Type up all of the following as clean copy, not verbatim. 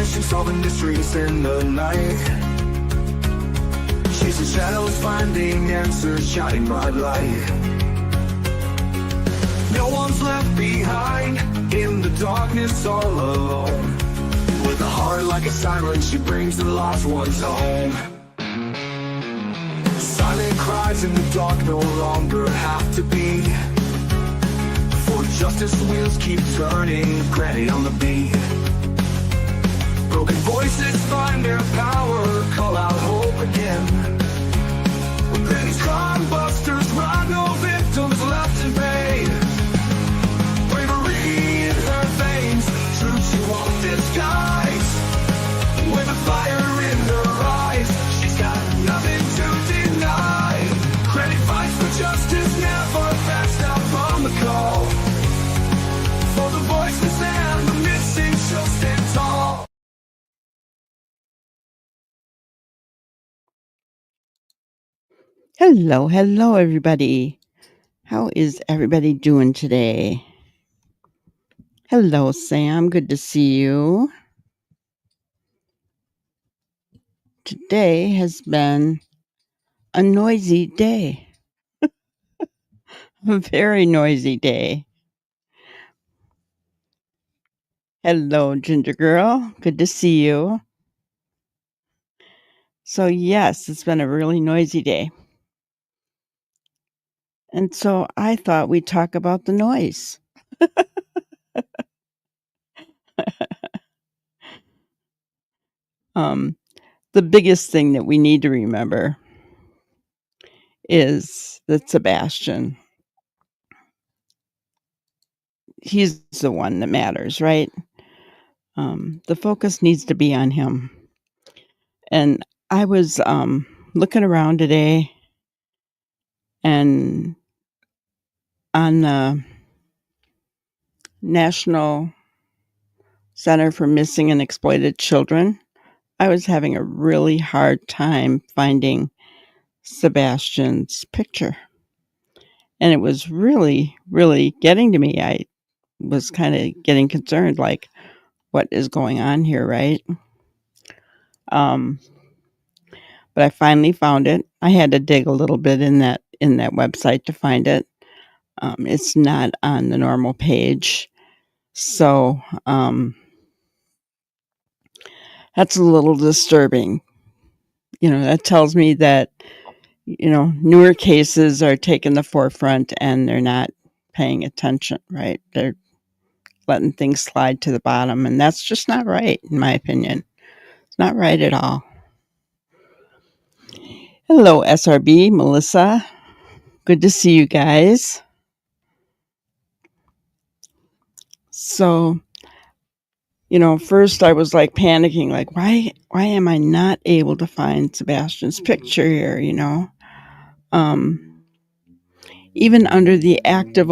mission, solving mysteries in the night. Chasing shadows, finding answers, shining bright light. No one's left behind, in the darkness all alone. With a heart like a siren, she brings the lost ones home. Silent cries in the dark no longer have to be. For justice wheels keep turning, granny on the beat. Broken voices find their power, call out hope again. When Granny's crime busters ride, no victims left in pain. Bravery in her veins, truth she won't disguise. With a fire in her eyes, she's got nothing to deny. Granny fights for justice, never backs down from the call. For the voiceless and the missing, she'll stand tall. Hello, everybody. How is everybody doing today? Hello, Sam. Good to see you. Today has been a noisy day. A very noisy day. Hello, Ginger Girl. Good to see you. So, yes, it's been a really noisy day. And so I thought we'd talk about the noise. The biggest thing that we need to remember is that Sebastian, he's the one that matters, right? The focus needs to be on him. And I was looking around today, and on the National Center for Missing and Exploited Children, I was having a really hard time finding Sebastian's picture. And it was really, really getting to me. I was kind of getting concerned, like, what is going on here, right? But I finally found it. I had to dig a little bit in that website to find it. It's not on the normal page. So that's a little disturbing. That tells me that, newer cases are taking the forefront and they're not paying attention, right? They're letting things slide to the bottom, and that's just not right, in my opinion. It's not right at all. Hello, SRB, Melissa. Good to see you guys. So, first I was like panicking, like, why am I not able to find Sebastian's picture here, even under the active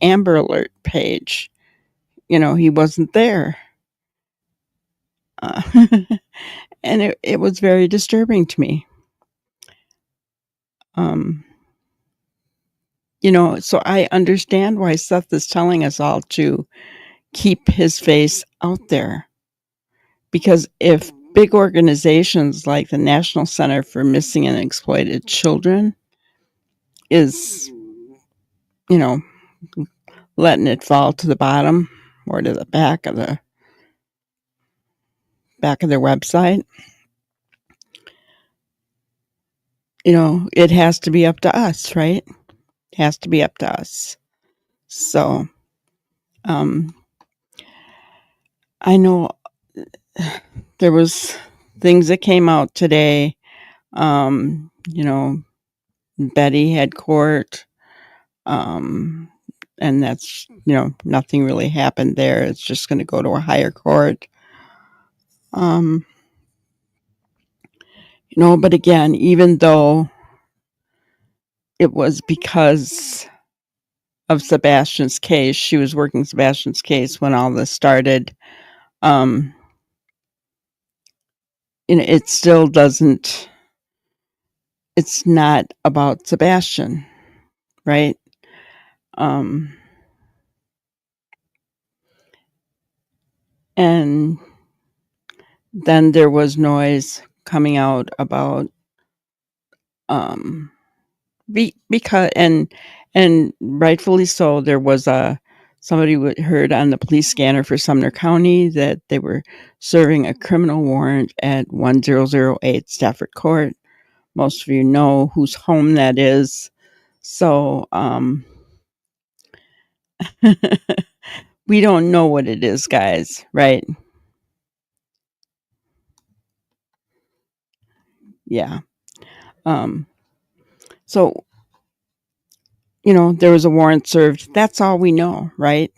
Amber Alert page, he wasn't there. And it was very disturbing to me. So I understand why Seth is telling us all to keep his face out there. Because if big organizations like the National Center for Missing and Exploited Children is, letting it fall to the bottom or to the back of their website, it has to be up to us, right? It has to be up to us. So, I know there was things that came out today. Betty had court, and that's, nothing really happened there. It's just going to go to a higher court. But again, even though it was because of Sebastian's case, she was working Sebastian's case when all this started, it still doesn't, it's not about Sebastian, right? And then there was noise coming out about because and rightfully so. There was somebody heard on the police scanner for Sumner County that they were serving a criminal warrant at 1008 Stafford Court. Most of you know whose home that is. So we don't know what it is, guys, right? Yeah. So, there was a warrant served. That's all we know, right?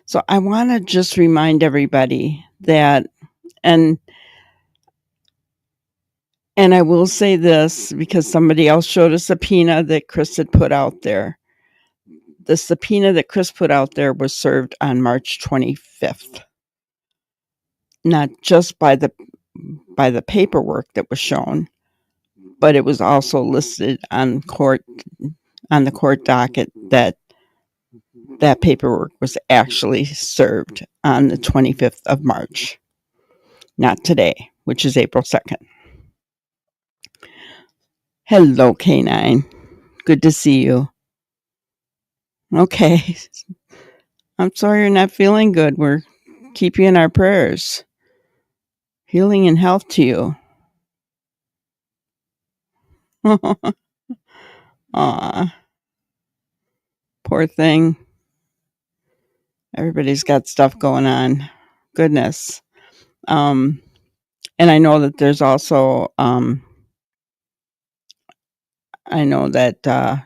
So I want to just remind everybody that, and I will say this because somebody else showed a subpoena that Chris had put out there. The subpoena that Chris put out there was served on March 25th. Not just by the paperwork that was shown, but it was also listed on the court docket that paperwork was actually served on the 25th of March, not today, which is April 2nd. Hello, Canine. Good to see you. Okay. I'm sorry you're not feeling good. We're keep you in our prayers. Healing and health to you. Aw, poor thing. Everybody's got stuff going on. Goodness. And I know that there's also, I know that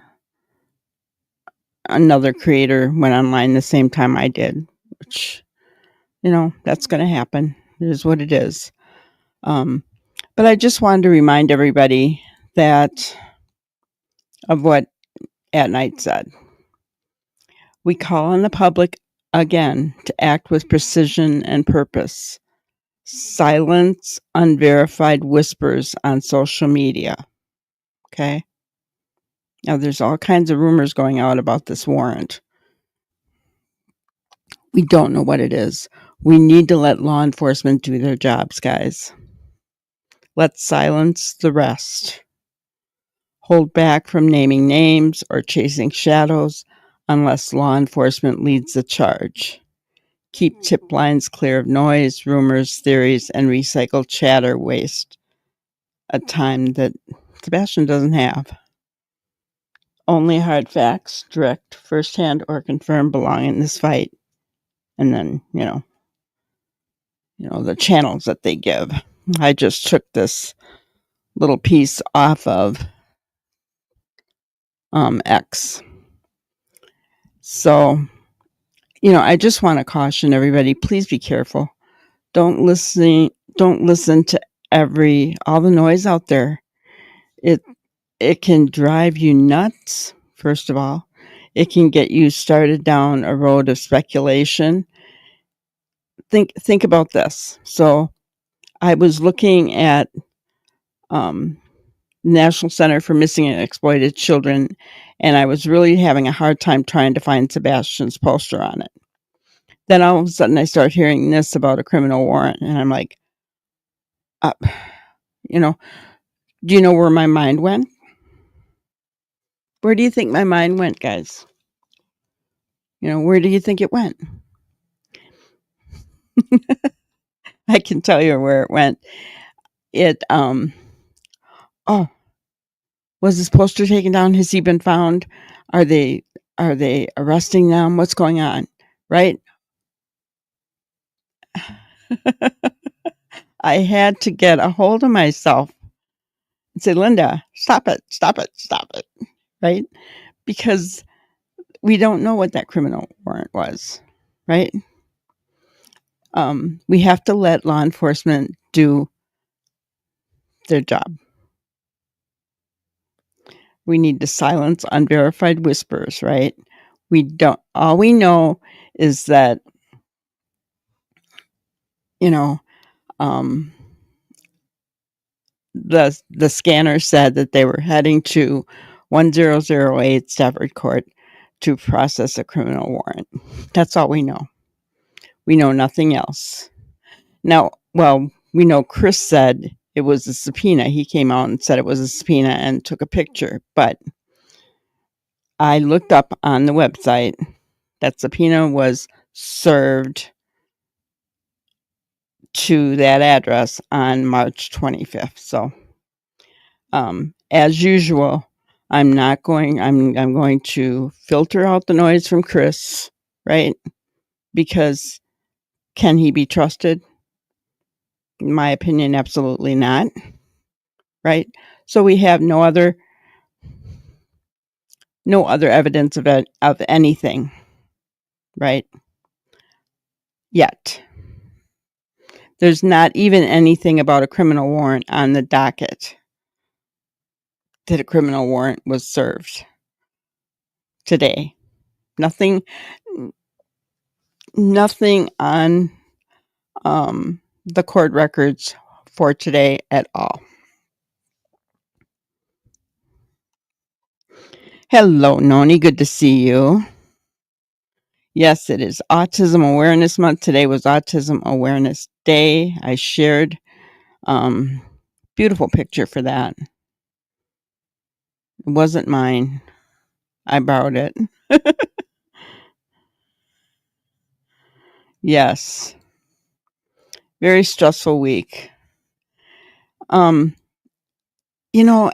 another creator went online the same time I did, which, that's going to happen. It is what it is. But I just wanted to remind everybody of what At Night said. We call on the public again to act with precision and purpose. Silence unverified whispers on social media. Okay? Now, there's all kinds of rumors going out about this warrant. We don't know what it is. We need to let law enforcement do their jobs, guys. Let's silence the rest. Hold back from naming names or chasing shadows unless law enforcement leads the charge. Keep tip lines clear of noise, rumors, theories, and recycled chatter waste a time that Sebastian doesn't have. Only hard facts, direct, firsthand, or confirmed belong in this fight. And then, the channels that they give. I just took this little piece off of X. So, I just want to caution everybody, please be careful. Don't listen to all the noise out there. It can drive you nuts, first of all. It can get you started down a road of speculation. Think about this. So I was looking at National Center for Missing and Exploited Children, and I was really having a hard time trying to find Sebastian's poster on it. Then all of a sudden I start hearing this about a criminal warrant, and I'm like, do you know where my mind went? Where do you think my mind went, guys? Where do you think it went? I can tell you where it went. It, was this poster taken down? Has he been found? Are they arresting them? What's going on? Right? I had to get a hold of myself and say, Linda, stop it. Right? Because we don't know what that criminal warrant was. Right? We have to let law enforcement do their job. We need to silence unverified whispers, right? All we know is that, the scanner said that they were heading to 1008 Stafford Court to process a criminal warrant. That's all we know. We know nothing else. Now, well, we know Chris said it was a subpoena. He came out and said it was a subpoena and took a picture. But I looked up on the website that subpoena was served to that address on March 25th. So, as usual, I'm going to filter out the noise from Chris, right? Because can he be trusted? In my opinion, absolutely not, right? So we have no other evidence of anything, right? Yet. There's not even anything about a criminal warrant on the docket that a criminal warrant was served today. Nothing on the court records for today at all. Hello, Noni. Good to see you. Yes, it is Autism Awareness Month. Today was Autism Awareness Day. I shared beautiful picture for that. It wasn't mine. I borrowed it. Yes. Very stressful week.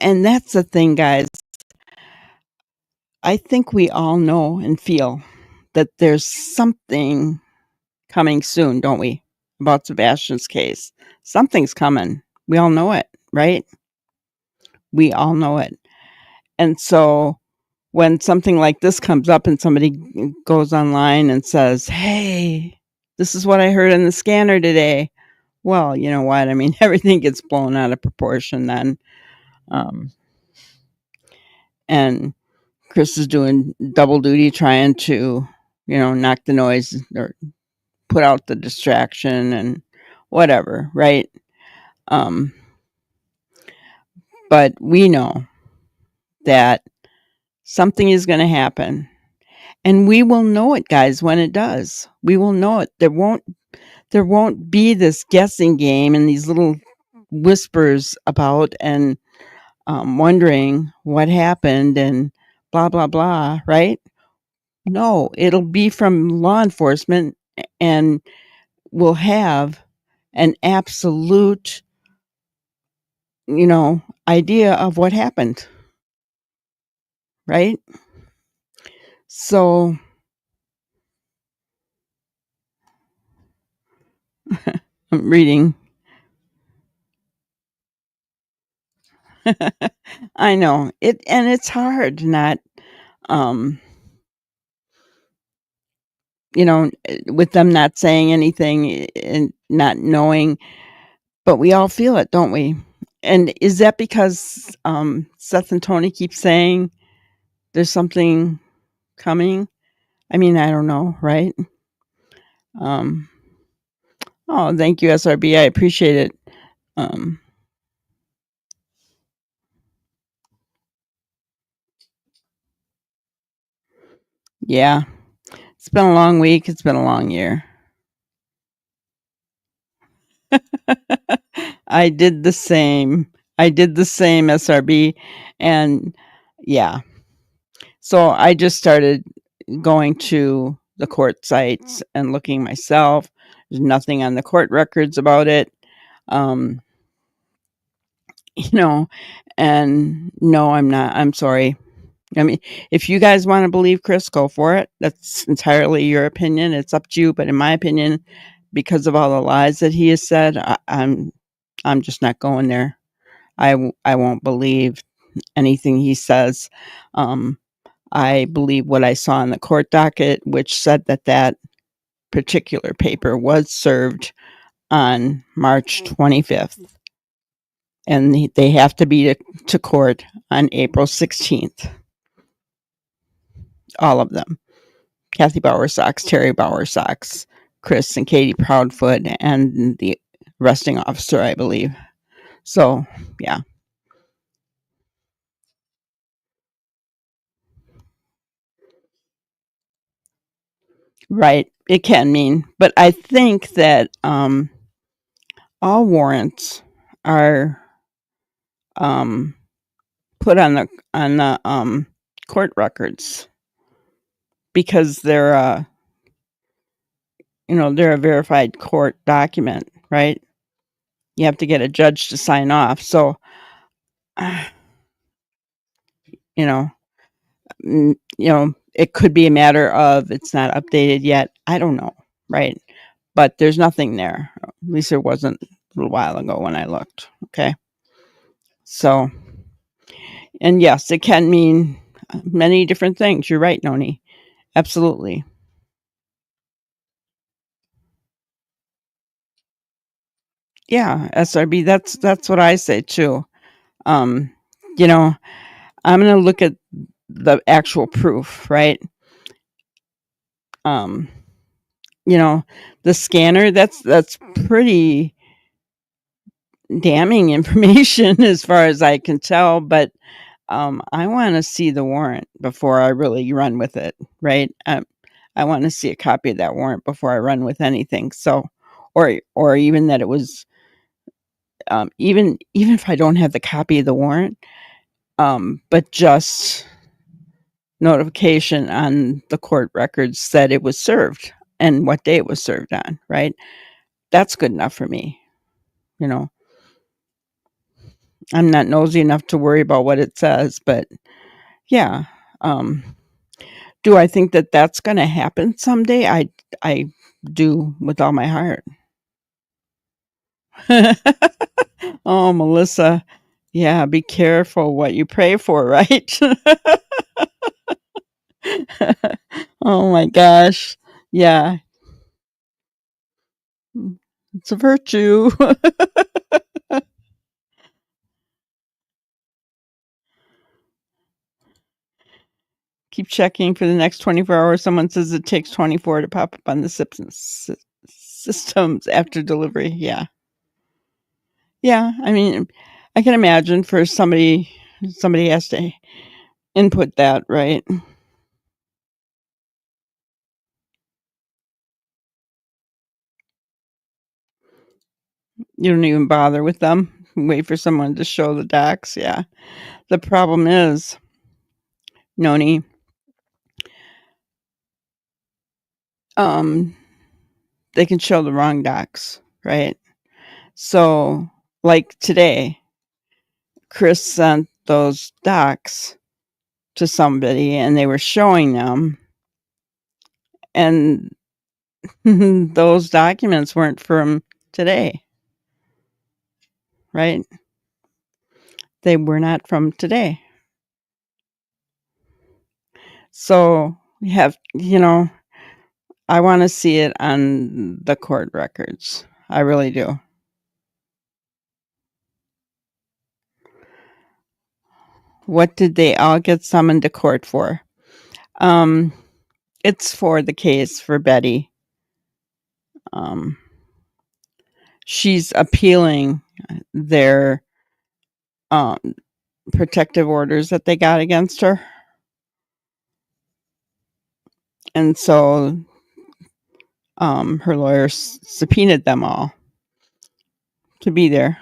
And that's the thing, guys. I think we all know and feel that there's something coming soon, don't we? About Sebastian's case. Something's coming. We all know it, right? We all know it. And so when something like this comes up and somebody goes online and says, "Hey, this is what I heard in the scanner today." Well, you know what? I mean, everything gets blown out of proportion then. And Chris is doing double duty trying to, knock the noise or put out the distraction and whatever, right? Um, but we know that something is going to happen, and we will know it, guys, when it does. We will know it. There won't be this guessing game and these little whispers about and wondering what happened and blah blah blah, right? No, it'll be from law enforcement, and we'll have an absolute, idea of what happened, right? So I'm reading. I know it, and it's hard not, um, with them not saying anything and not knowing, but we all feel it, don't we? And is that because Seth and Tony keep saying there's something coming? I mean, I don't know, right? Um, oh, thank you, SRB. I appreciate it. Um, yeah, it's been a long week. It's been a long year. I did the same. SRB. And yeah, so I just started going to the court sites and looking myself. There's nothing on the court records about it. Um, you know, and no, I'm not. I'm sorry. I mean, if you guys want to believe Chris, go for it. That's entirely your opinion. It's up to you. But in my opinion, because of all the lies that he has said, I'm just not going there. I won't believe anything he says. Um, I believe what I saw in the court docket, which said that particular paper was served on March 25th, and they have to be to court on April 16th. All of them. Kathy Bowersox, Terry Bowersox, Chris and Katie Proudfoot, and the arresting officer, I believe. So, yeah. Right. It can mean. But I think that all warrants are um, put on the court records because they're they're a verified court document, right? You have to get a judge to sign off. So, you know, it could be a matter of it's not updated yet. I don't know, right? But there's nothing there. At least there wasn't a little while ago when I looked. Okay. So, and yes, it can mean many different things. You're right, Noni. Absolutely. Yeah, SRB. That's what I say too. Um, you know, I'm going to look at the actual proof, right? Um, the scanner. That's pretty damning information as far as I can tell. But I want to see the warrant before I really run with it, right? I want to see a copy of that warrant before I run with anything. So, or even that it was even if I don't have the copy of the warrant, but just notification on the court records that it was served and what day it was served on, right? That's good enough for me. You know, I'm not nosy enough to worry about what it says, but yeah. Um, do I think that that's going to happen someday? I do with all my heart. Oh, Melissa. Yeah, be careful what you pray for, right? Oh my gosh. Yeah, it's a virtue. Keep checking for the next 24 hours. Someone says it takes 24 to pop up on the systems after delivery. Yeah. Yeah. I mean, I can imagine for somebody has to input that, right? You don't even bother with them. Wait for someone to show the docs. Yeah. The problem is, Noni, um, they can show the wrong docs, right? So, like today, Chris sent those docs to somebody and they were showing them, and those documents weren't from today, right? They were not from today. So, we have, I want to see it on the court records. I really do. What did they all get summoned to court for? Um, it's for the case for Betty. Um, she's appealing their um, protective orders that they got against her. And so her lawyer subpoenaed them all to be there.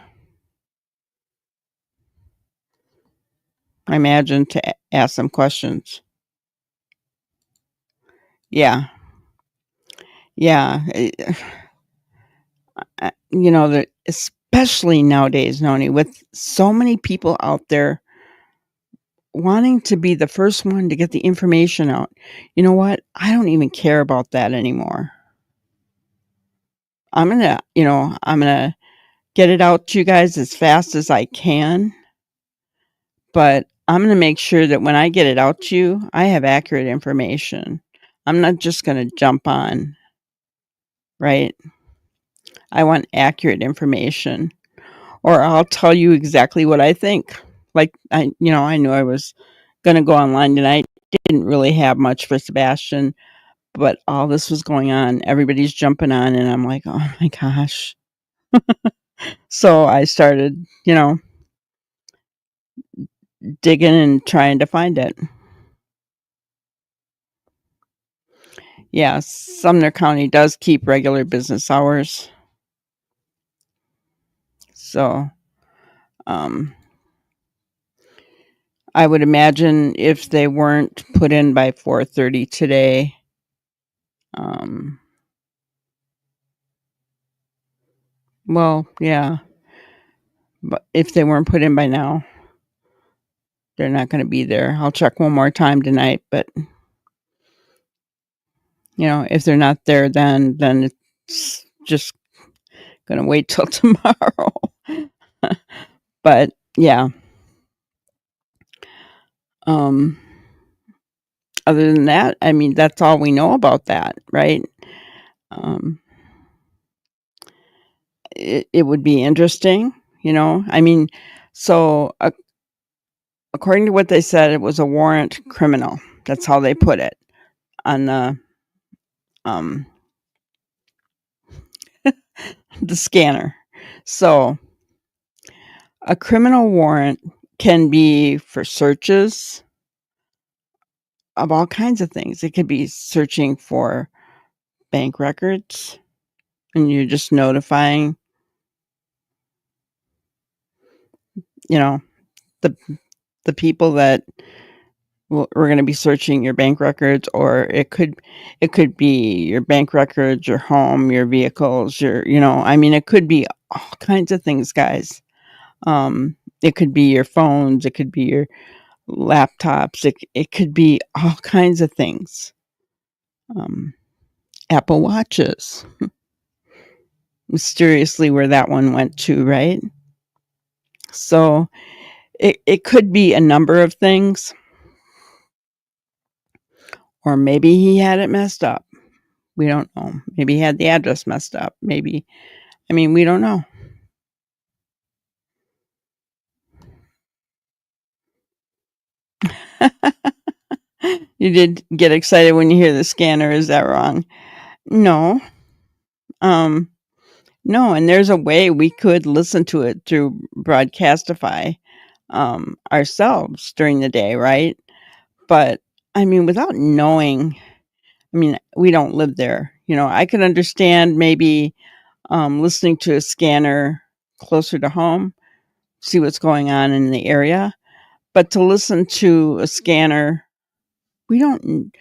I imagine to ask them questions. Yeah. Yeah. That especially nowadays, Noni, with so many people out there wanting to be the first one to get the information out. You know what? I don't even care about that anymore. I'm going to get it out to you guys as fast as I can, but I'm going to make sure that when I get it out to you, I have accurate information. I'm not just going to jump on, right? I want accurate information, or I'll tell you exactly what I think. Like I knew I was going to go online tonight. Didn't really have much for Sebastian, but all this was going on. Everybody's jumping on, and I'm like, oh my gosh. So I started, digging and trying to find it. Yeah, Sumner County does keep regular business hours. So, um, I would imagine if they weren't put in by 4:30 today, um, well, yeah, but if they weren't put in by now, they're not going to be there. I'll check one more time tonight, but if they're not there, then it's just going to wait till tomorrow. But yeah, um, other than that, I mean, that's all we know about that, right? Um, it would be interesting, I mean, so according to what they said, it was a warrant criminal. That's how they put it on um, the scanner. So a criminal warrant can be for searches of all kinds of things. It could be searching for bank records, and you're just notifying, the the people that we're going to be searching your bank records, or it could be your bank records, your home, your vehicles, I mean, it could be all kinds of things, guys. It could be your phones, it could be your laptops, it could be all kinds of things. Um, Apple Watches, mysteriously where that one went to, right? So it could be a number of things, or maybe he had it messed up. We don't know. Maybe he had the address messed up. We don't know. You did get excited when you hear the scanner. Is that wrong? No. Um, no, and there's a way we could listen to it through Broadcastify ourselves during the day, right? But without knowing, we don't live there. I could understand maybe listening to a scanner closer to home, see what's going on in the area. But to listen to a scanner, we don't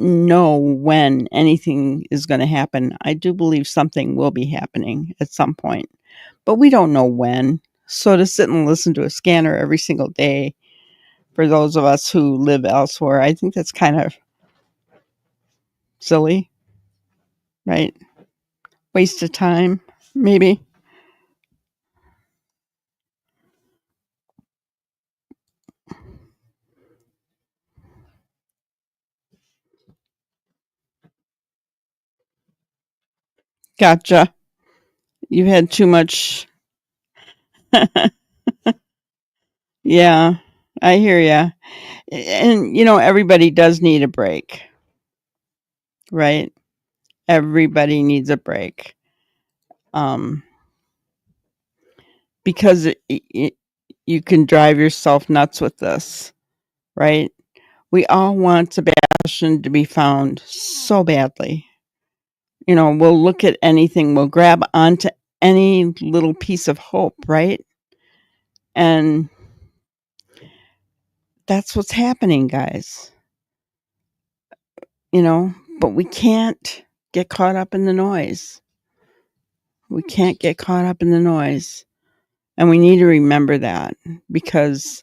know when anything is going to happen. I do believe something will be happening at some point, but we don't know when. So to sit and listen to a scanner every single day, for those of us who live elsewhere, I think that's kind of silly, right? Waste of time, maybe. Gotcha. You've had too much. Yeah, I hear ya. And everybody does need a break, right? Everybody needs a break. Um, because you can drive yourself nuts with this, right? We all want Sebastian to be found so badly. We'll look at anything, we'll grab onto any little piece of hope, right? And that's what's happening, guys. But we can't get caught up in the noise. We can't get caught up in the noise. And we need to remember that, because,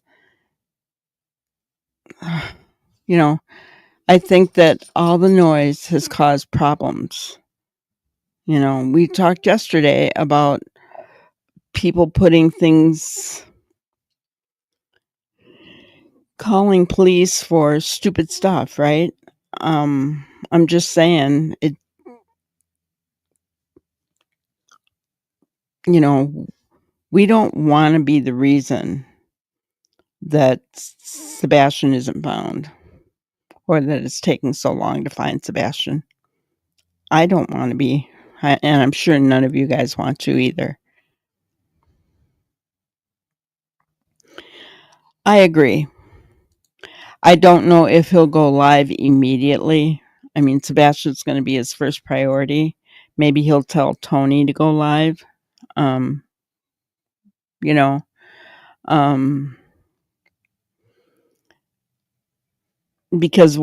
I think that all the noise has caused problems. We talked yesterday about people putting things, calling police for stupid stuff, right? I'm just saying it, we don't want to be the reason that Sebastian isn't found, or that it's taking so long to find Sebastian. I don't want to be, and I'm sure none of you guys want to either. I agree. I don't know if he'll go live immediately. Sebastian's going to be his first priority. Maybe he'll tell Tony to go live. Um, you know. Um, because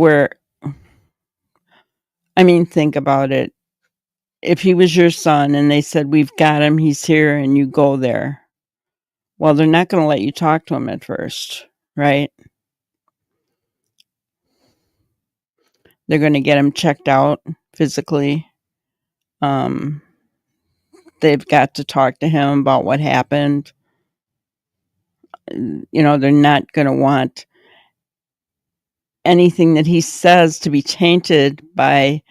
think about it. If he was your son and they said, "We've got him, he's here," and you go there, well, they're not going to let you talk to him at first, right? They're going to get him checked out physically. Um, they've got to talk to him about what happened. They're not going to want anything that he says to be tainted by,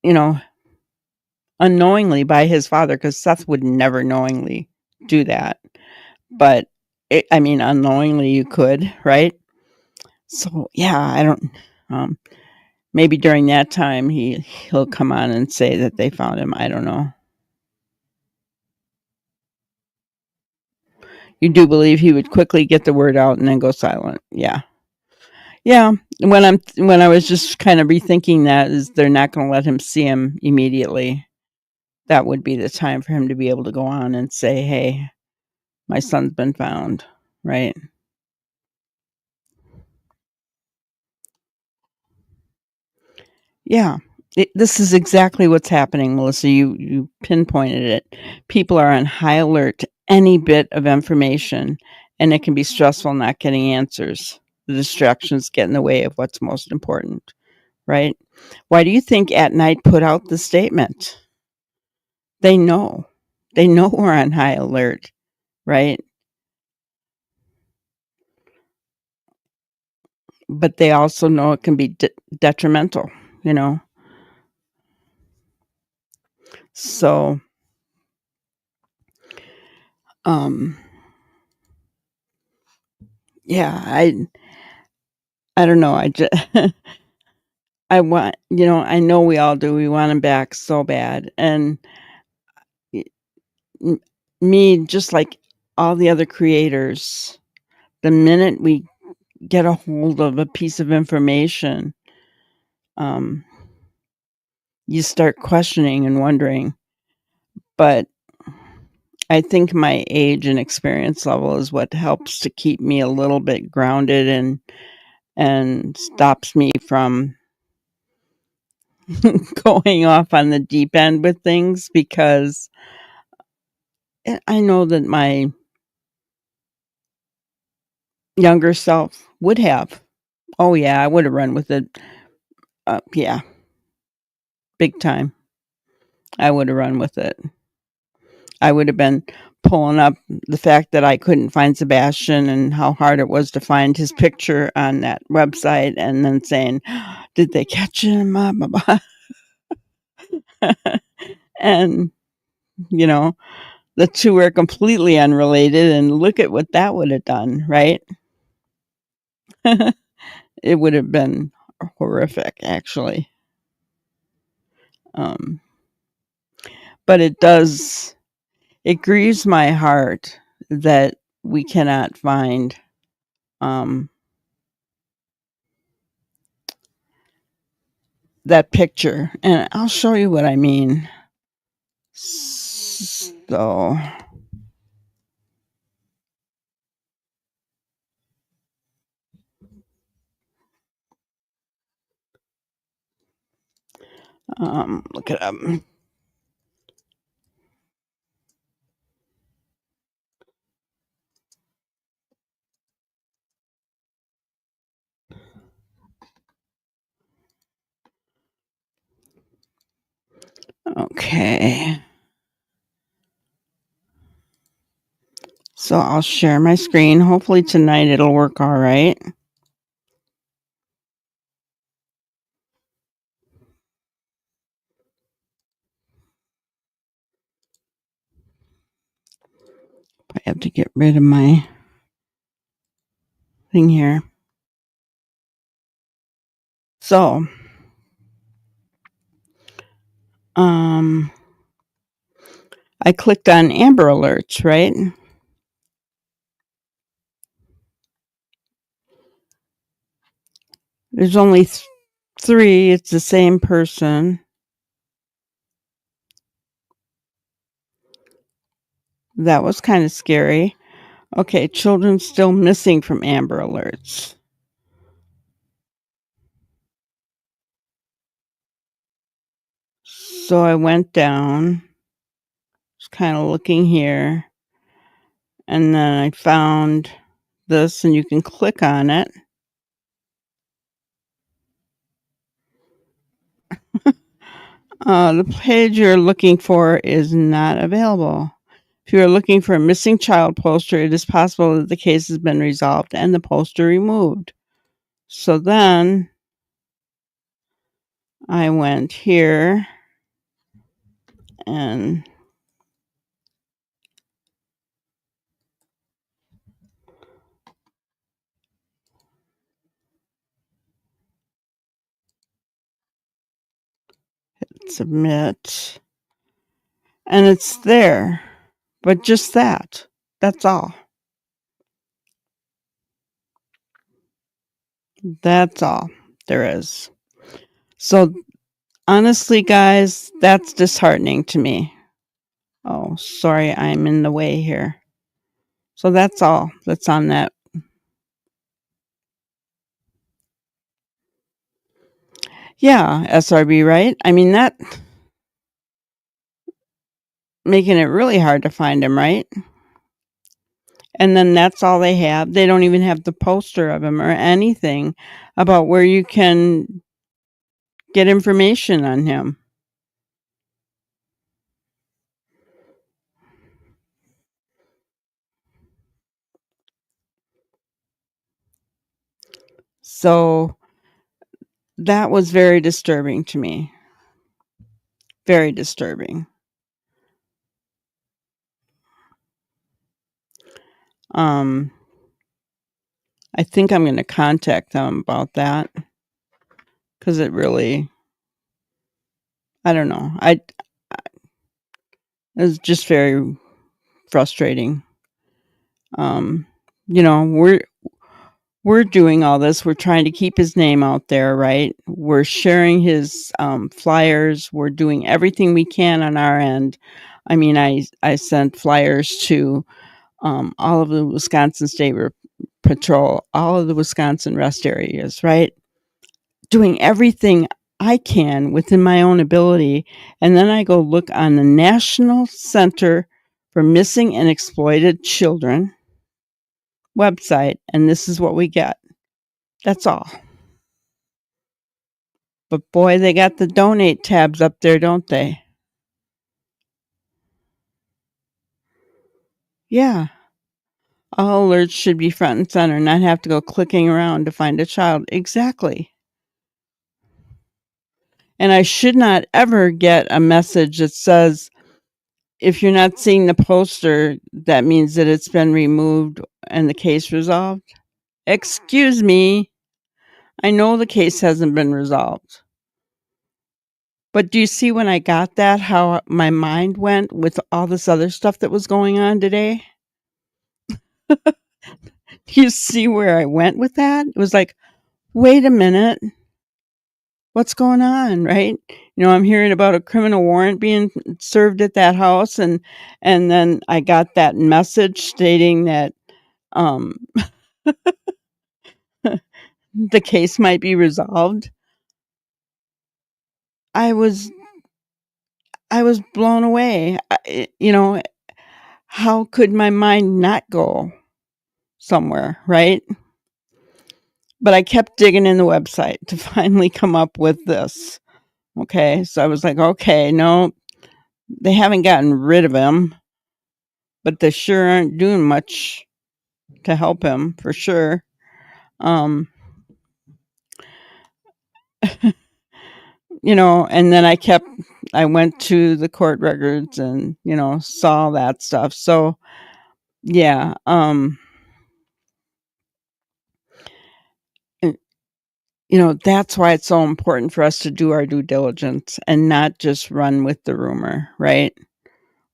you know, unknowingly by his father, because Seth would never knowingly do that. But, unknowingly you could, right? So, yeah, I don't, maybe during that time he'll come on and say that they found him. I don't know. You do believe he would quickly get the word out and then go silent. Yeah. Yeah. When I was just kind of rethinking that, is they're not going to let him see him immediately. That would be the time for him to be able to go on and say, "Hey, my son's been found," right? Yeah. This is exactly what's happening, Melissa. You pinpointed it. People are on high alert to any bit of information, and it can be stressful not getting answers. The distractions get in the way of what's most important, right? Why do you think At Night put out the statement? They know. They know we're on high alert, right? But they also know it can be detrimental, you know? So, um, yeah, I don't know. I just, I want, I know we all do. We want him back so bad. And m- me, just like all the other creators, the minute we get a hold of a piece of information, um, you start questioning and wondering. But I think my age and experience level is what helps to keep me a little bit grounded and stops me from going off on the deep end with things, because I know that my younger self would have. Oh yeah, I would have run with it. Yeah, big time. I would have run with it. I would have been pulling up the fact that I couldn't find Sebastian and how hard it was to find his picture on that website, and then saying, "Did they catch him?" Blah, blah, blah. And, you know, the two are completely unrelated, and look at what that would have done, right? It would have been horrific, actually. Um, but it grieves my heart that we cannot find um, that picture. And I'll show you what I mean. So, look it up. Okay. So I'll share my screen. Hopefully tonight it'll work all right. I have to get rid of my thing here. So, I clicked on Amber Alerts, right? There's only 3. It's the same person. That was kind of scary. Okay, children still missing from Amber Alerts. So I went down, just kind of looking here, and then I found this, and you can click on it. The page you're looking for is not available. If you are looking for a missing child poster, it is possible that the case has been resolved and the poster removed. So then I went here and submit, and it's there, but just that. That's all. That's all there is. So honestly, guys, that's disheartening to me. Oh, sorry, I'm in the way here. So that's all that's on that. Yeah, SRB, right? I mean, that making it really hard to find him, right? And then that's all they have. They don't even have the poster of him or anything about where you can get information on him. So that was very disturbing to me. Very disturbing. I think I'm going to contact them about that because it really, I don't know. It's just very frustrating. You know, we're doing all this. We're trying to keep his name out there, right? We're sharing his flyers. We're doing everything we can on our end. I mean, I sent flyers to all of the Wisconsin State Patrol, all of the Wisconsin rest areas, right? Doing everything I can within my own ability. And then I go look on the National Center for Missing and Exploited Children website, and this is what we get. That's all. But boy, they got the donate tabs up there, don't they? Yeah. All alerts should be front and center, not have to go clicking around to find a child. Exactly. And I should not ever get a message that says, if you're not seeing the poster, that means that it's been removed and the case resolved. Excuse me. I know the case hasn't been resolved. But do you see when I got that, how my mind went with all this other stuff that was going on today? Do you see where I went with that? It was like, wait a minute. What's going on, right? You know, I'm hearing about a criminal warrant being served at that house, and then I got that message stating that um, the case might be resolved. I was blown away. You know, how could my mind not go somewhere, right? But I kept digging in the website to finally come up with this. Okay, so I was like, okay, no, they haven't gotten rid of him, but they sure aren't doing much to help him for sure. You know, and then I went to the court records and, you know, saw that stuff. So yeah, you know, that's why it's so important for us to do our due diligence and not just run with the rumor, right?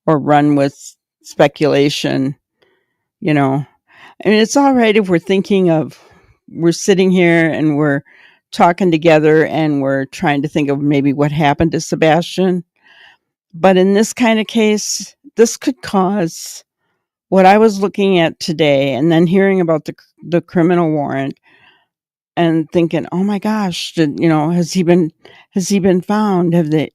Or run with speculation, you know. I mean, it's all right if we're sitting here and we're talking together and we're trying to think of maybe what happened to Sebastian. But in this kind of case, this could cause what I was looking at today and then hearing about the criminal warrant and thinking, "Oh my gosh, has he been found? Have they,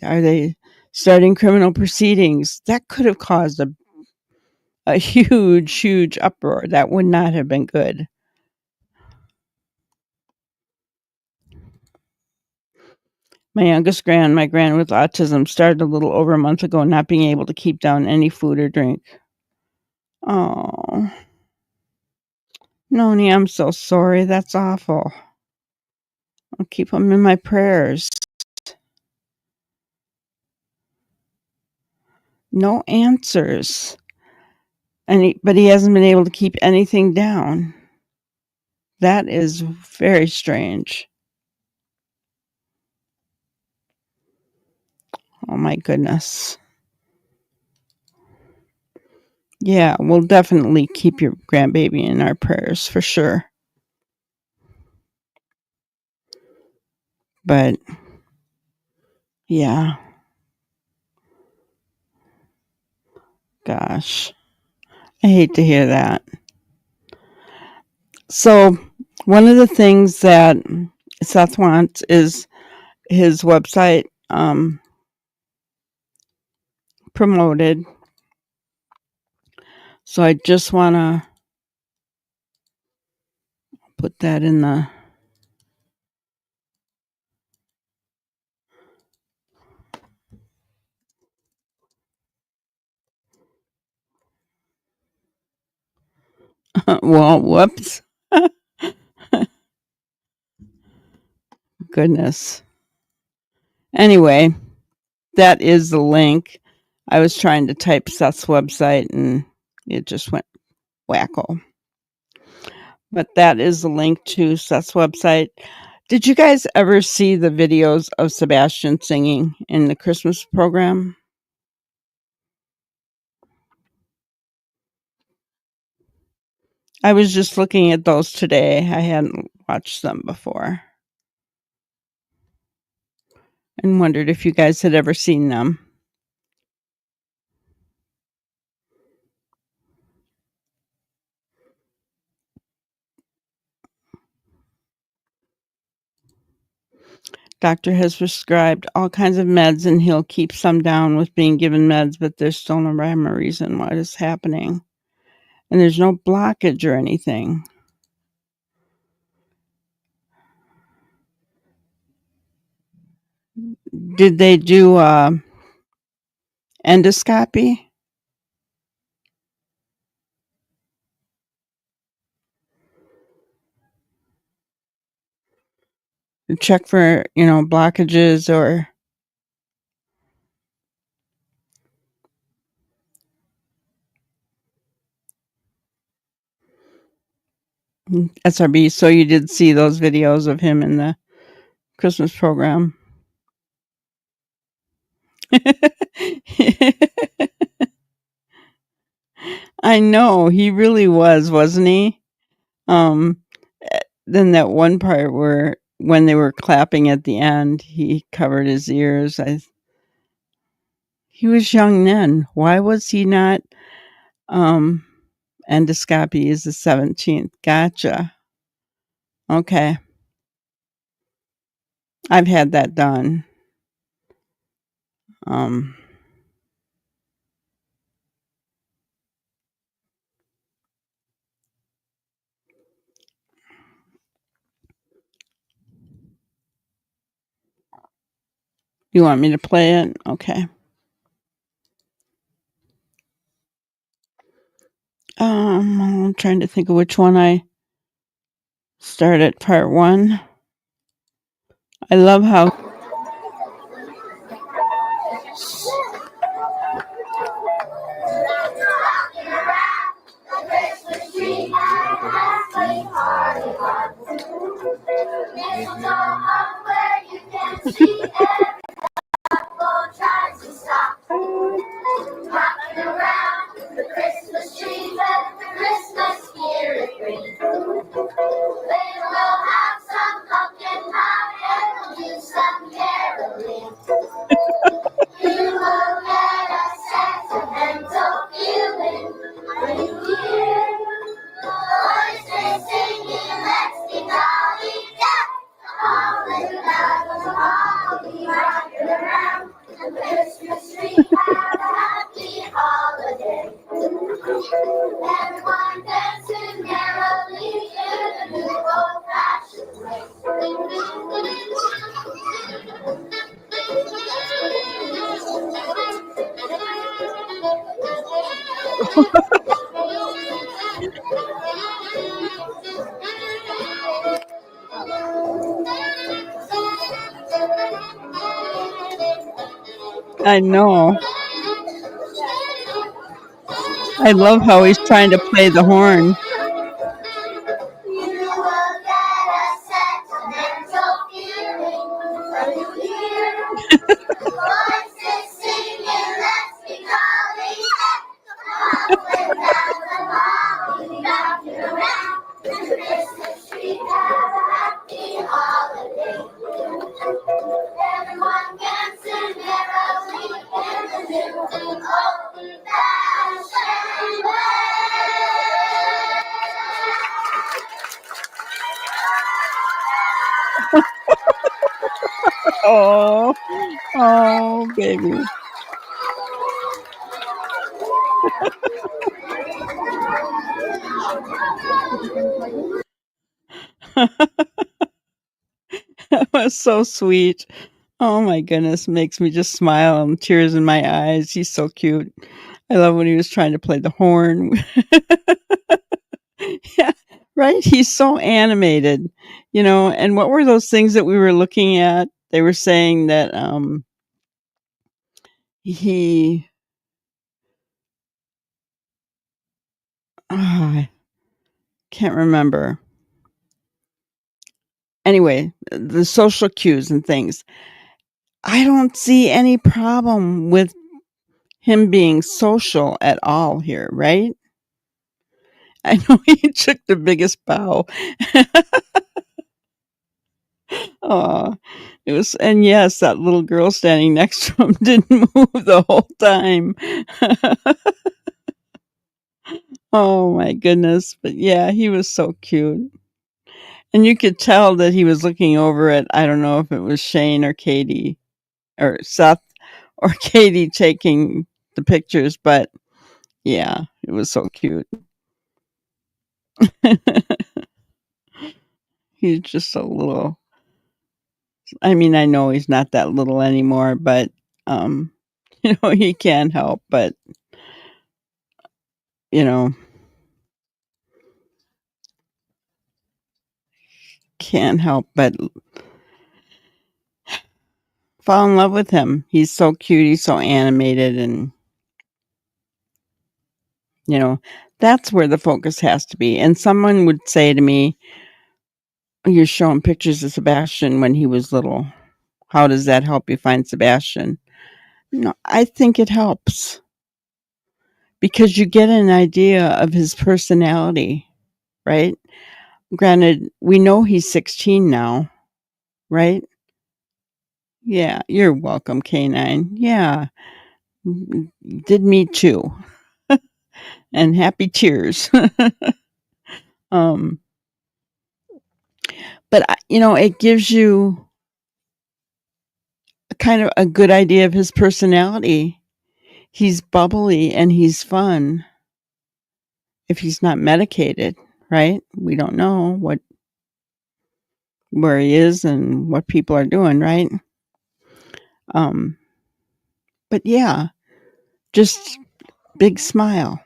are they starting criminal proceedings?" That could have caused a huge, huge uproar. That would not have been good. My grand with autism, started a little over a month ago not being able to keep down any food or drink. Oh, Noni, I'm so sorry. That's awful. I'll keep him in my prayers. No answers. But he hasn't been able to keep anything down. That is very strange. Oh my goodness. Yeah, we'll definitely keep your grandbaby in our prayers for sure. But yeah. Gosh. I hate to hear that. So, one of the things that Seth wants is his website promoted. So I just want to put that in the well, whoops. Goodness. Anyway, that is the link. I was trying to type Seth's website and it just went wacko. But that is the link to Seth's website. Did you guys ever see the videos of Sebastian singing in the Christmas program? I was just looking at those today. I hadn't watched them before and wondered if you guys had ever seen them. Doctor has prescribed all kinds of meds and he'll keep some down with being given meds, but there's still no rhyme or reason why it's happening. And there's no blockage or anything. Did they do endoscopy? Check for, blockages or SRB. So you did see those videos of him in the Christmas program. I know, he really was, wasn't he? Then that one part where when they were clapping at the end, he covered his ears. He was young then. Why was he not endoscopy is the 17th. Gotcha. Okay. I've had that done. You want me to play it? Okay. I'm trying to think of which one I started part 1. I love how Everyone dancing merrily in a new old-fashioned way. I know. I love how he's trying to play the horn. You will get a sentimental feeling when you hear voices singing, let's be jolly. Come on, down the holly, rocking around the Christmas tree, have a happy holiday. Everyone dancing merrily in the new old-fashioned way. Oh, oh, baby. That was so sweet. Oh my goodness, makes me just smile and tears in my eyes. He's so cute. I love when he was trying to play the horn. Yeah, right? He's so animated, and what were those things that we were looking at? They were saying that he I can't remember. Anyway, the social cues and things. I don't see any problem with him being social at all here, right? I know he took the biggest bow. Oh, it was, and yes, that little girl standing next to him didn't move the whole time. Oh my goodness. But yeah, he was so cute. And you could tell that he was looking over at, I don't know if it was Shane or Katie or Seth or Katie taking the pictures, but yeah, it was so cute. He's just a little, I mean, I know he's not that little anymore, but um he can't help but, you know, can't help but fall in love with him. He's so cute, he's so animated, and you know, that's where the focus has to be. And someone would say to me, "You're showing pictures of Sebastian when he was little. How does that help you find Sebastian?" No, I think it helps because you get an idea of his personality, right? Granted, we know he's 16 now, right? Yeah, you're welcome, Canine. Yeah, did me too. And happy tears. um, but it gives you kind of a good idea of his personality. He's bubbly and he's fun if he's not medicated, right? We don't know where he is and what people are doing, right? Um, but yeah, just big smile,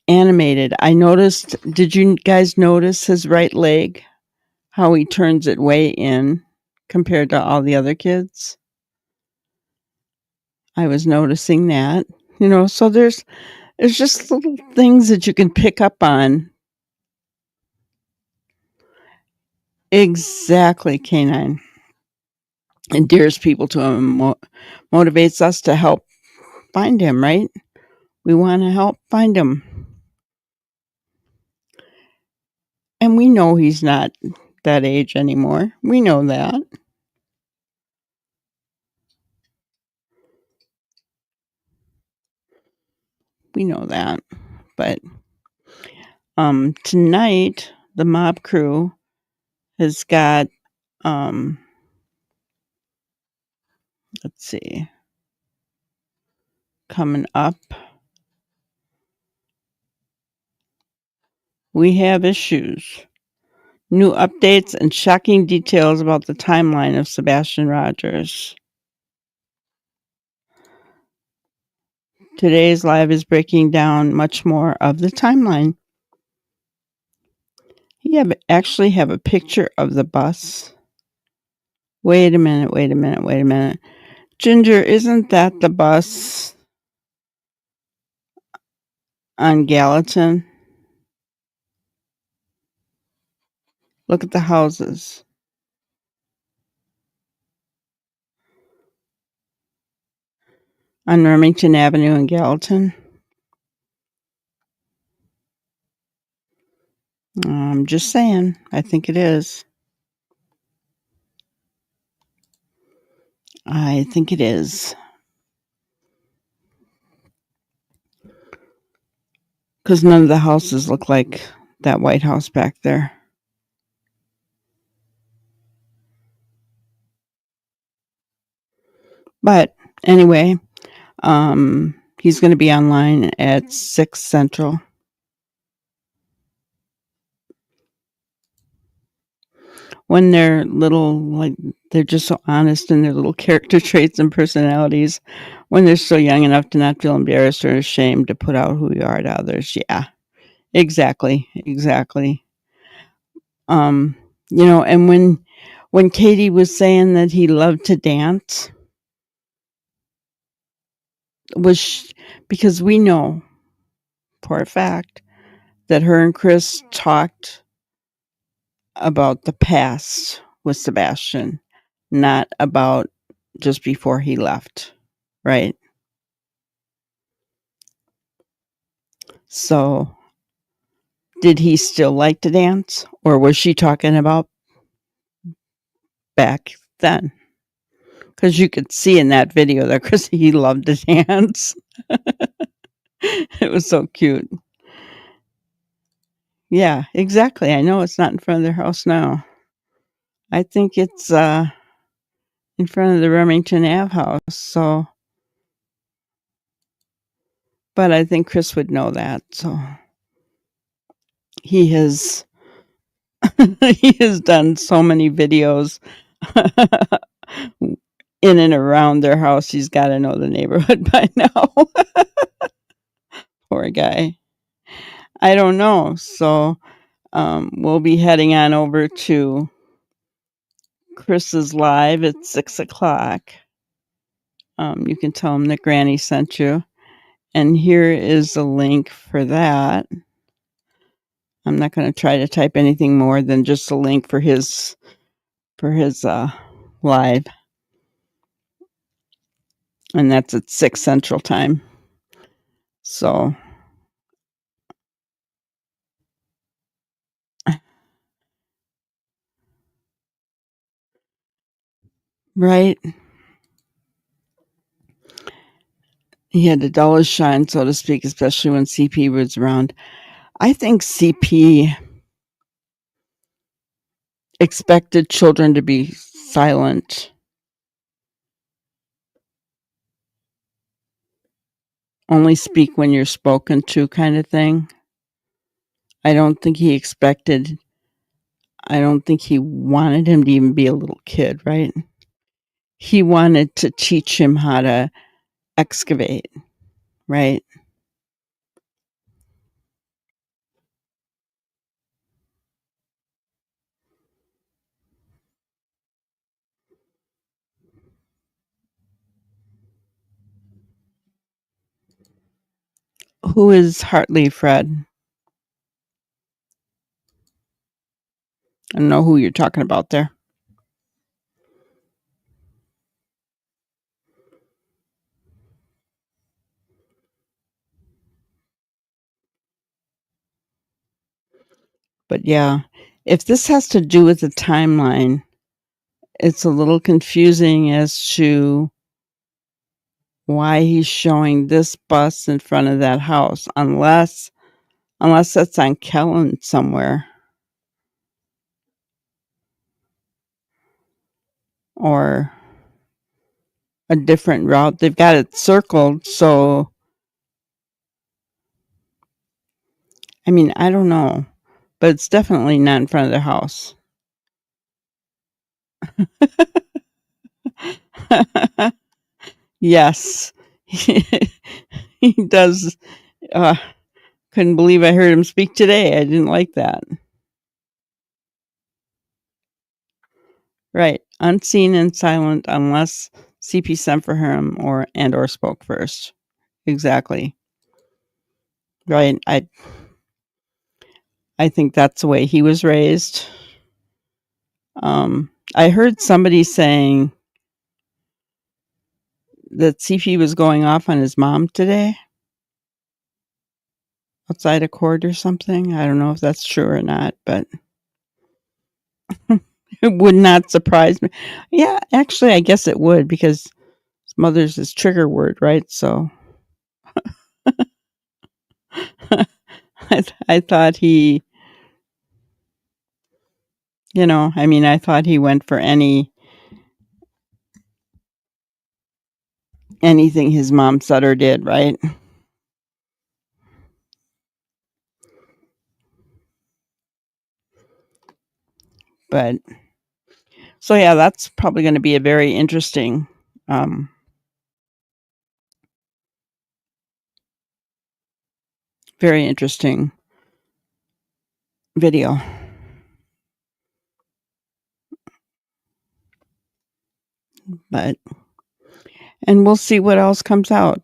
animated. I noticed. Did you guys notice his right leg? How he turns it way in compared to all the other kids? I was noticing that. So there's just little things that you can pick up on. Exactly, Canine. Endears people to him, motivates us to help find him, right? We want to help find him. And we know he's not that age anymore. We know that. We know that. But tonight, the mob crew has got, um, let's see, coming up. We have issues. New updates and shocking details about the timeline of Sebastian Rogers. Today's live is breaking down much more of the timeline. You actually have a picture of the bus. Wait a minute. Ginger, isn't that the bus on Gallatin? Look at the houses. On Remington Avenue in Gallatin. I'm just saying. I think it is. I think it is. Because none of the houses look like that White House back there. But anyway, he's going to be online at 6 Central. When they're little, like, they're just so honest in their little character traits and personalities. When they're still young enough to not feel embarrassed or ashamed to put out who you are to others. Yeah, exactly. Um, and when Katie was saying that he loved to dance, was because we know for a fact that her and Chris talked about the past with Sebastian, not about just before he left, right? So, did he still like to dance, or was she talking about back then? Because you could see in that video that Chris, he loved to dance. It was so cute. Yeah, exactly. I know it's not in front of their house now. I think it's in front of the Remington Ave house. So, but I think Chris would know that. So he has he has done so many videos in and around their house. He's got to know the neighborhood by now. Poor guy. I don't know. So we'll be heading on over to Chris's live at 6 o'clock. You can tell him that Granny sent you. And here is the link for that. I'm not going to try to type anything more than just a link for his live. And that's at 6 Central Time. So right. He had to dull his shine, so to speak, especially when CP was around. I think CP expected children to be silent, only speak when you're spoken to, kind of thing. I don't think he wanted him to even be a little kid, right? He wanted to teach him how to excavate, right? Who is Hartley Fred? I don't know who you're talking about there. But yeah, if this has to do with the timeline, it's a little confusing as to why he's showing this bus in front of that house, unless that's on Kellen somewhere, or a different route. They've got it circled, so I mean, I don't know. but it's definitely not in front of their house. Yes. He does. Uh, couldn't believe I heard him speak today. I didn't like that. Right. Unseen and silent unless CP sent for him or spoke first. Exactly. Right. I think that's the way he was raised. I heard somebody saying that CP was going off on his mom today outside of court or something. I don't know if that's true or not, but it would not surprise me. Yeah, actually, I guess it would because his mother's his trigger word, right? So I thought he, I thought he went for anything his mom said or did, right? But so yeah, that's probably going to be a very interesting very interesting video. But and we'll see what else comes out,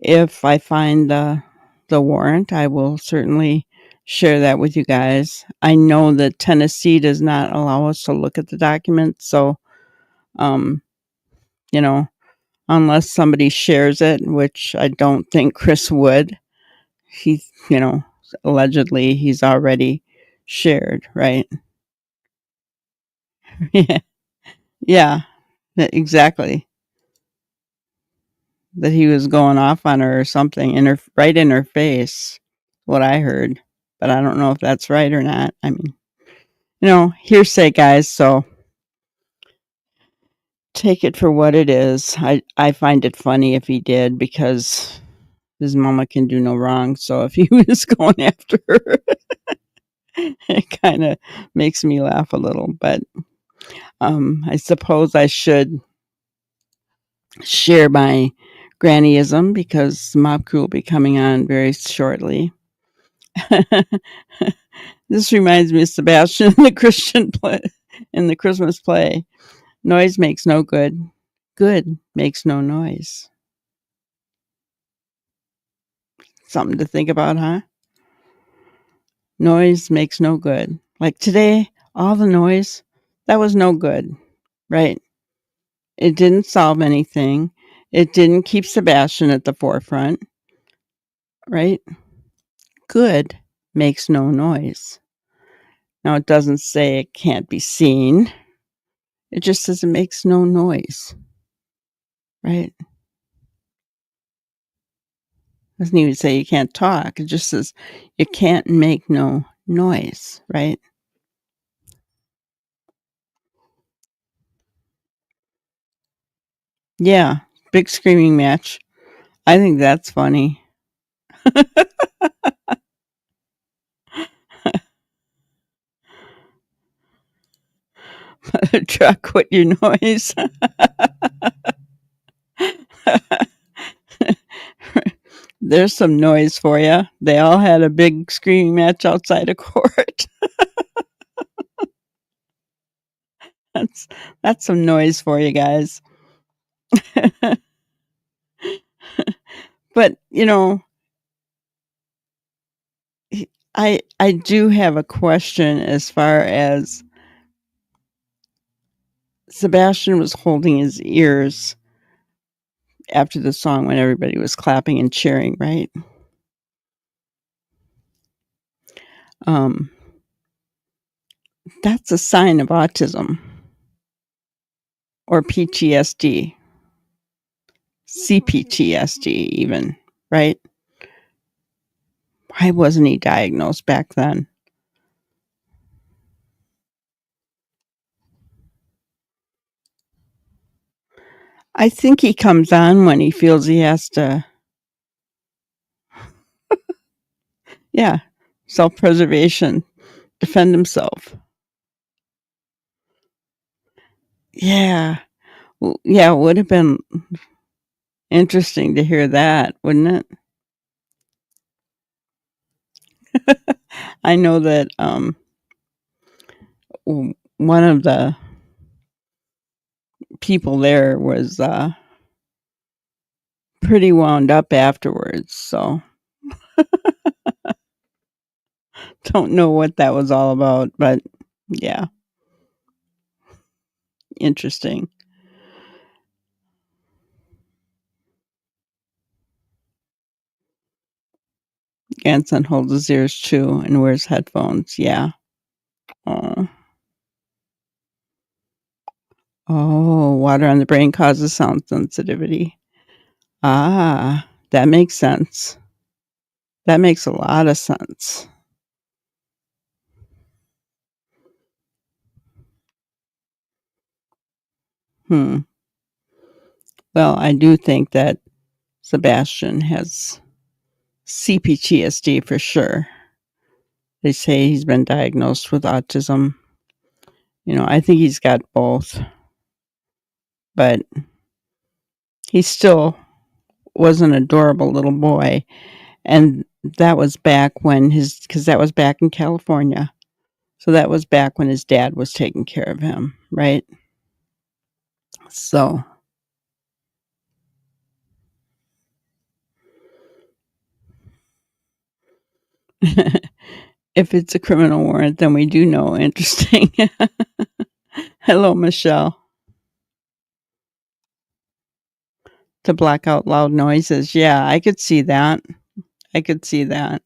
if I find the warrant, I will certainly share that with you guys. I know that Tennessee does not allow us to look at the documents, so um, you know, unless somebody shares it, which I don't think Chris would. He, allegedly he's already shared, right? Yeah, yeah, exactly. That he was going off on her or something right in her face. What I heard, but I don't know if that's right or not. I mean, hearsay, guys. So take it for what it is. I find it funny if he did because his mama can do no wrong. So if he was going after her, it kind of makes me laugh a little. But I suppose I should share my grannyism because Mob Crew will be coming on very shortly. This reminds me of Sebastian in the Christian play, in the Christmas play. Noise makes no good. Good makes no noise. Something to think about, huh? Noise makes no good. Like today, all the noise, that was no good, right? It didn't solve anything. It didn't keep Sebastian at the forefront, right? Good makes no noise. Now, it doesn't say it can't be seen. It just says it makes no noise, right? It doesn't even say you can't talk. It just says you can't make no noise, right? Yeah, big screaming match. I think that's funny. Truck, quit your noise. There's some noise for you. They all had a big screaming match outside of court. that's that's some noise for you guys. But I do have a question as far as Sebastian was holding his ears after the song when everybody was clapping and cheering, right? Um, that's a sign of autism or PTSD, CPTSD, even, right? Why wasn't he diagnosed back then? I think he comes on when he feels he has to. Yeah, self-preservation, defend himself. Yeah. Yeah, it would have been interesting to hear that, wouldn't it? I know that one of the people there was pretty wound up afterwards, so don't know what that was all about, but yeah, interesting. Grandson holds his ears too and wears headphones. Yeah. Oh. Oh, water on the brain causes sound sensitivity. Ah, that makes sense. That makes a lot of sense. Hmm. Well, I do think that Sebastian has CPTSD for sure. They say he's been diagnosed with autism. I think he's got both, but he still was an adorable little boy. And that was back when because that was back in California. So that was back when his dad was taking care of him, right? So, if it's a criminal warrant, then we do know. Interesting. Hello, Michelle. To block out loud noises. Yeah, I could see that. I could see that.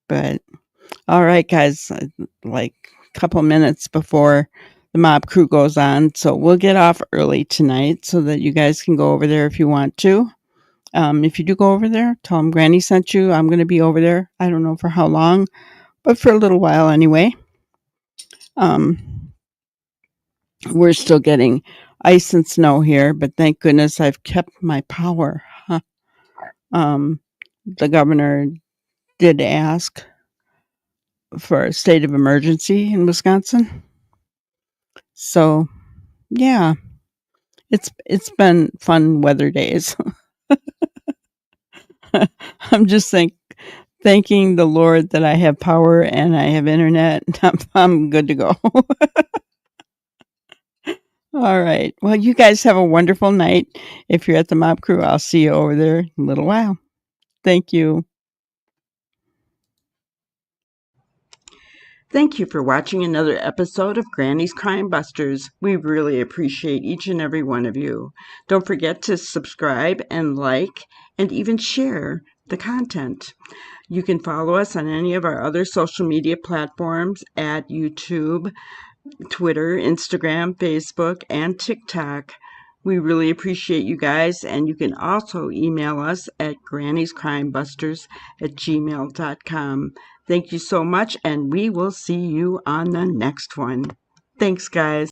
But all right, guys, like a couple minutes before the mob crew goes on. So we'll get off early tonight so that you guys can go over there if you want to. If you do go over there, tell them Granny sent you. I'm going to be over there. I don't know for how long, but for a little while anyway. We're still getting ice and snow here, but thank goodness I've kept my power. Huh. The governor did ask for a state of emergency in Wisconsin. So, yeah, it's been fun weather days. I'm just thanking the Lord that I have power and I have internet. I'm good to go. All right. Well, you guys have a wonderful night. If you're at the mob crew, I'll see you over there in a little while. Thank you. Thank you for watching another episode of Granny's Crime Busters. We really appreciate each and every one of you. Don't forget to subscribe and like and even share the content. You can follow us on any of our other social media platforms at YouTube, Twitter, Instagram, Facebook, and TikTok. We really appreciate you guys, and you can also email us at granniescrimebusters@gmail.com. Thank you so much, and we will see you on the next one. Thanks, guys.